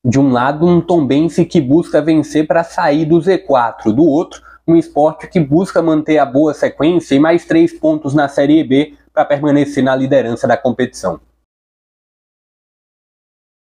de um lado, um Tombense que busca vencer para sair do Z4, do outro, um Sport que busca manter a boa sequência e mais 3 pontos na Série B para permanecer na liderança da competição.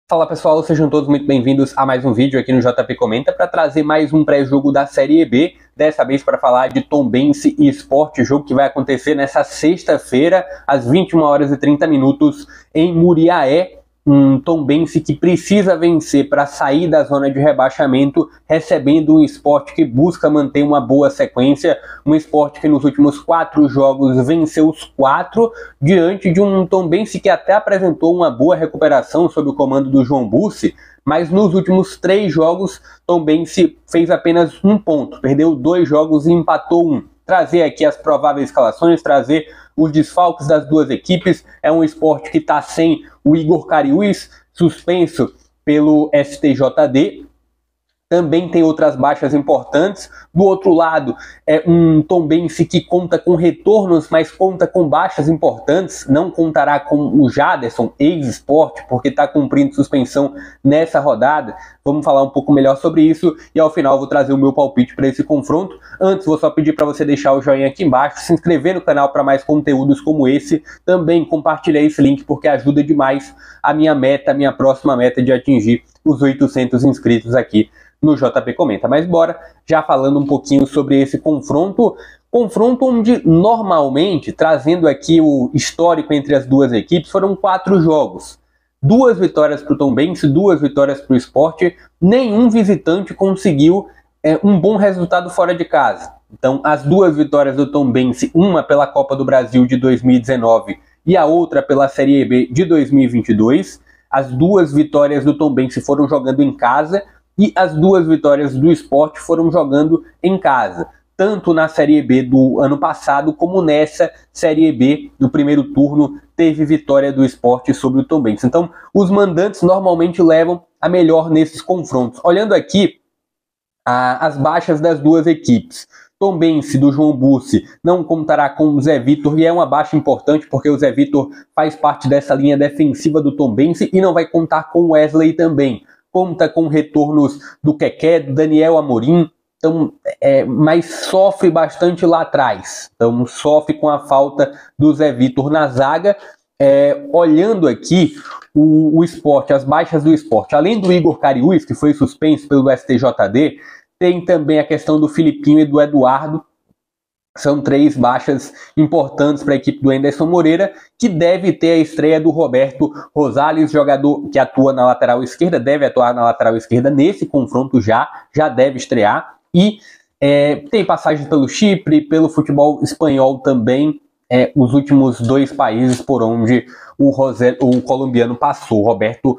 Fala pessoal, sejam todos muito bem-vindos a mais um vídeo aqui no JP Comenta para trazer mais um pré-jogo da Série B, dessa vez para falar de Tombense e Sport, jogo que vai acontecer nessa sexta-feira, às 21h30 em Muriaé. Um Tombense que precisa vencer para sair da zona de rebaixamento, recebendo um Sport que busca manter uma boa sequência, um Sport que nos últimos 4 jogos venceu os 4, diante de um Tombense que até apresentou uma boa recuperação sob o comando do João Bussi, mas nos últimos 3 jogos, Tombense fez apenas 1 ponto, perdeu 2 jogos e empatou 1. Trazer aqui as prováveis escalações, trazer os desfalques das duas equipes. É um Sport que está sem o Igor Cariús, suspenso pelo STJD. Também tem outras baixas importantes. Do outro lado, é um Tombense que conta com retornos, mas conta com baixas importantes. Não contará com o Jaderson, ex-Sport, porque está cumprindo suspensão nessa rodada. Vamos falar um pouco melhor sobre isso e ao final vou trazer o meu palpite para esse confronto. Antes, vou só pedir para você deixar o joinha aqui embaixo, se inscrever no canal para mais conteúdos como esse. Também compartilhar esse link porque ajuda demais a minha próxima meta de atingir os 800 inscritos aqui no JP Comenta. Mas bora já falando um pouquinho sobre esse confronto onde normalmente, trazendo aqui o histórico entre as duas equipes, foram 4 jogos. 2 vitórias para o Tombense, 2 vitórias para o Sport, nenhum visitante conseguiu um bom resultado fora de casa. Então as 2 vitórias do Tombense, uma pela Copa do Brasil de 2019 e a outra pela Série B de 2022, as 2 vitórias do Tombense foram jogando em casa, e as 2 vitórias do Sport foram jogando em casa, tanto na Série B do ano passado, como nessa Série B do primeiro turno, teve vitória do Sport sobre o Tombense. Então, os mandantes normalmente levam a melhor nesses confrontos. Olhando aqui as baixas das duas equipes, Tombense do João Bussi não contará com o Zé Vitor, e é uma baixa importante porque o Zé Vitor faz parte dessa linha defensiva do Tombense e não vai contar com o Wesley também. Conta com retornos do Keké, do Daniel Amorim, então, mas sofre bastante lá atrás. Então sofre com a falta do Zé Vitor na zaga. Olhando aqui o Sport, as baixas do Sport, além do Igor Cariús, que foi suspenso pelo STJD, tem também a questão do Filipinho e do Eduardo. São 3 baixas importantes para a equipe do Anderson Moreira, que deve ter a estreia do Roberto Rosales, jogador que atua na lateral esquerda, deve atuar na lateral esquerda nesse confronto já deve estrear. E tem passagem pelo Chipre, pelo futebol espanhol também, os últimos 2 países por onde o colombiano passou, Roberto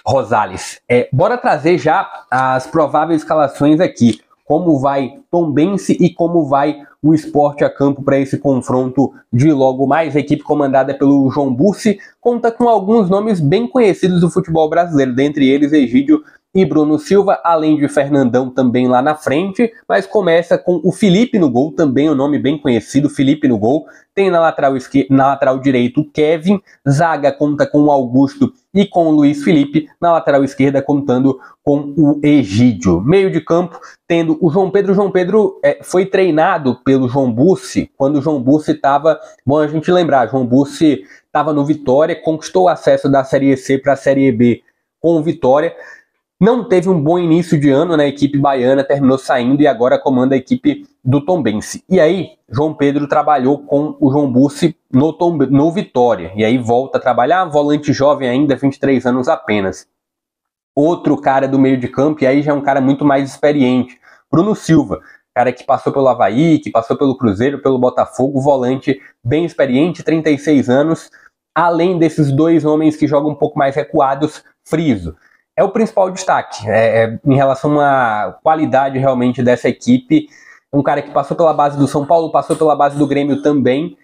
Rosales. Bora trazer já as prováveis escalações aqui. Como vai Tombense e como vai o Sport a campo para esse confronto de logo mais. A equipe comandada pelo João Bussi conta com alguns nomes bem conhecidos do futebol brasileiro, dentre eles Egídio e Bruno Silva, além de Fernandão também lá na frente, mas começa com o Felipe no gol, também um nome bem conhecido, Felipe no gol. Tem na lateral direito o Kevin, zaga conta com o Augusto e com o Luiz Felipe, na lateral esquerda contando com o Egídio. Meio de campo tendo o João Pedro. O João Pedro foi treinado pelo João Bussi quando o João Bussi estava, bom a gente lembrar, João Bussi estava no Vitória, conquistou o acesso da Série C para a Série B com o Vitória. Não teve um bom início de ano na equipe baiana, terminou saindo e agora comanda a equipe do Tombense. E aí, João Pedro trabalhou com o João Bussi no Vitória. E aí volta a trabalhar, volante jovem ainda, 23 anos apenas. Outro cara do meio de campo, e aí já é um cara muito mais experiente, Bruno Silva. Cara que passou pelo Avaí, que passou pelo Cruzeiro, pelo Botafogo, volante bem experiente, 36 anos. Além desses 2 homens que jogam um pouco mais recuados, Friso. É o principal destaque em relação à qualidade realmente dessa equipe. Um cara que passou pela base do São Paulo, passou pela base do Grêmio também.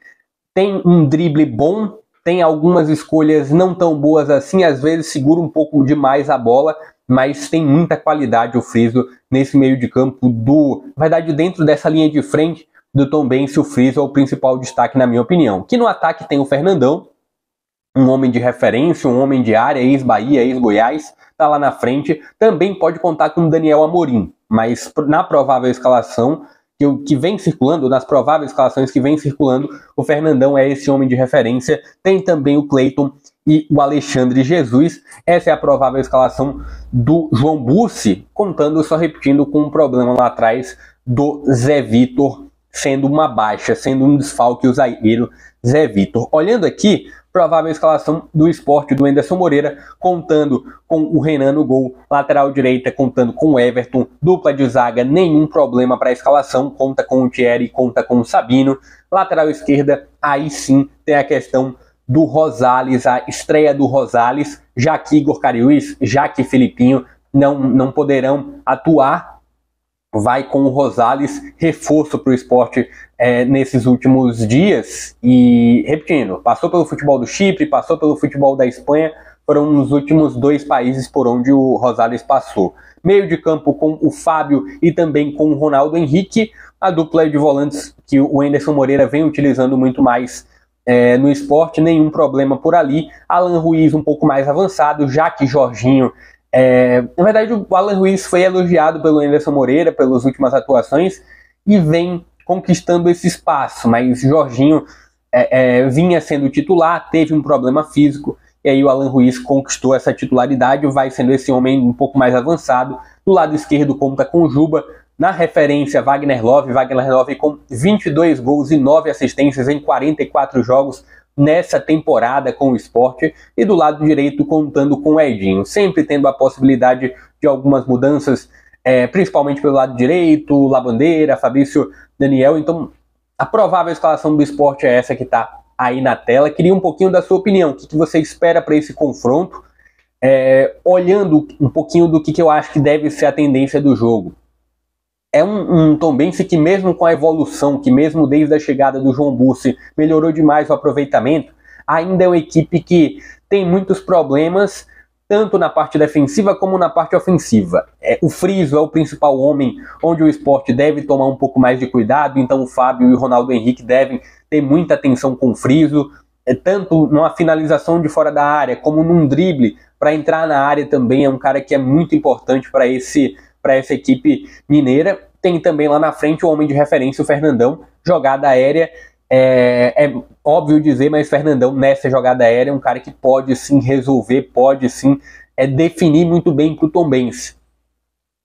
Tem um drible bom, tem algumas escolhas não tão boas assim, às vezes segura um pouco demais a bola, mas tem muita qualidade o Friso nesse meio de campo na verdade, dentro dessa linha de frente do Tombense, o Friso é o principal destaque na minha opinião. Que no ataque tem o Fernandão, um homem de referência, um homem de área, ex-Bahia, ex-Goiás, está lá na frente. Também pode contar com o Daniel Amorim, mas na provável escalação que vem circulando, nas prováveis escalações que vem circulando, o Fernandão é esse homem de referência. Tem também o Cleiton e o Alexandre Jesus. Essa é a provável escalação do João Bussi, contando, só repetindo, com um problema lá atrás do Zé Vitor, sendo uma baixa, sendo um desfalque o zagueiro Zé Vitor. Olhando aqui, provável escalação do Sport do Enderson Moreira, contando com o Renan no gol, lateral direita contando com o Everton, dupla de zaga, nenhum problema para a escalação, conta com o Thierry, conta com o Sabino, lateral esquerda, aí sim tem a questão do Rosales, a estreia do Rosales, já que Igor Cariús, já que Filipinho não poderão atuar, vai com o Rosales, reforço para o Sport nesses últimos dias. E, repetindo, passou pelo futebol do Chipre, passou pelo futebol da Espanha, foram os últimos 2 países por onde o Rosales passou. Meio de campo com o Fábio e também com o Ronaldo Henrique, a dupla de volantes que o Enderson Moreira vem utilizando muito mais no Sport, nenhum problema por ali. Alan Ruiz um pouco mais avançado, já que Jorginho... na verdade, o Alan Ruiz foi elogiado pelo Enderson Moreira pelas últimas atuações e vem conquistando esse espaço, mas Jorginho vinha sendo titular, teve um problema físico, e aí o Alan Ruiz conquistou essa titularidade, vai sendo esse homem um pouco mais avançado. Do lado esquerdo conta com o Juba, na referência Wagner Love com 22 gols e 9 assistências em 44 jogos, nessa temporada com o Sport, e do lado direito contando com o Edinho, sempre tendo a possibilidade de algumas mudanças, principalmente pelo lado direito, Labandeira, Fabrício, Daniel. Então a provável escalação do Sport é essa que está aí na tela. Queria um pouquinho da sua opinião, o que você espera para esse confronto, olhando um pouquinho do que eu acho que deve ser a tendência do jogo. É um Tombense que, mesmo com a evolução, que mesmo desde a chegada do João Bussi melhorou demais o aproveitamento, ainda é uma equipe que tem muitos problemas, tanto na parte defensiva como na parte ofensiva. O Friso é o principal homem, onde o Sport deve tomar um pouco mais de cuidado, então o Fábio e o Ronaldo Henrique devem ter muita atenção com o Friso, tanto numa finalização de fora da área, como num drible, para entrar na área também. É um cara que é muito importante para essa equipe mineira. Tem também lá na frente o homem de referência, o Fernandão. Jogada aérea, é óbvio dizer, mas Fernandão nessa jogada aérea é um cara que pode sim resolver, pode sim definir muito bem para o Tombense.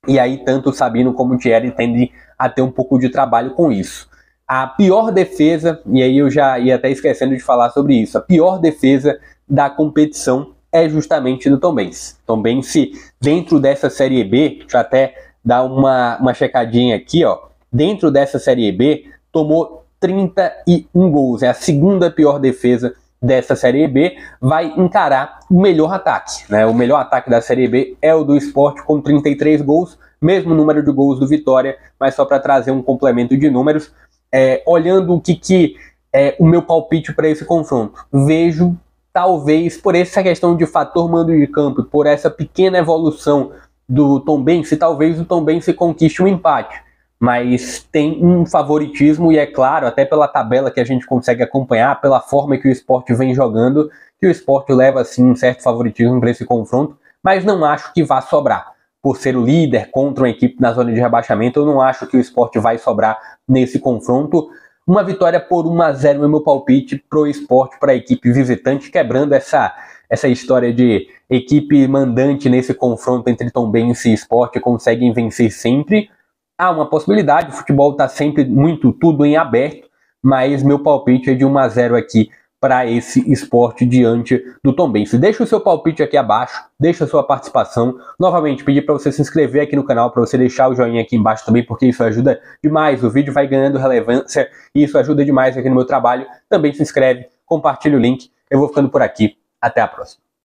E aí tanto o Sabino como o Thierry tendem a ter um pouco de trabalho com isso. A pior defesa, e aí eu já ia até esquecendo de falar sobre isso, a pior defesa da competição é justamente do Tombense. Tombense, dentro dessa Série B, deixa eu até dar uma checadinha aqui, ó. Dentro dessa Série B, tomou 31 gols. É a segunda pior defesa dessa Série B. Vai encarar o melhor ataque, né? O melhor ataque da Série B é o do Sport, com 33 gols. Mesmo número de gols do Vitória, mas só para trazer um complemento de números. Olhando o que é o meu palpite para esse confronto, vejo, talvez, por essa questão de fator mando de campo, por essa pequena evolução do Tombense, talvez o Tombense conquiste um empate. Mas tem um favoritismo, e é claro, até pela tabela que a gente consegue acompanhar, pela forma que o Sport vem jogando, que o Sport leva assim um certo favoritismo para esse confronto, mas não acho que vá sobrar. Por ser o líder contra uma equipe na zona de rebaixamento, eu não acho que o Sport vai sobrar nesse confronto. Uma vitória por 1-0 é meu palpite pro Sport, para a equipe visitante, quebrando essa história de equipe mandante nesse confronto entre Tombense e Sport, conseguem vencer sempre. Há uma possibilidade, o futebol está sempre tudo em aberto, mas meu palpite é de 1-0 aqui para esse Sport diante do Tombense. Deixa o seu palpite aqui abaixo, deixa a sua participação. Novamente, pedir para você se inscrever aqui no canal, para você deixar o joinha aqui embaixo também, porque isso ajuda demais. O vídeo vai ganhando relevância e isso ajuda demais aqui no meu trabalho. Também se inscreve, compartilha o link. Eu vou ficando por aqui. Até a próxima.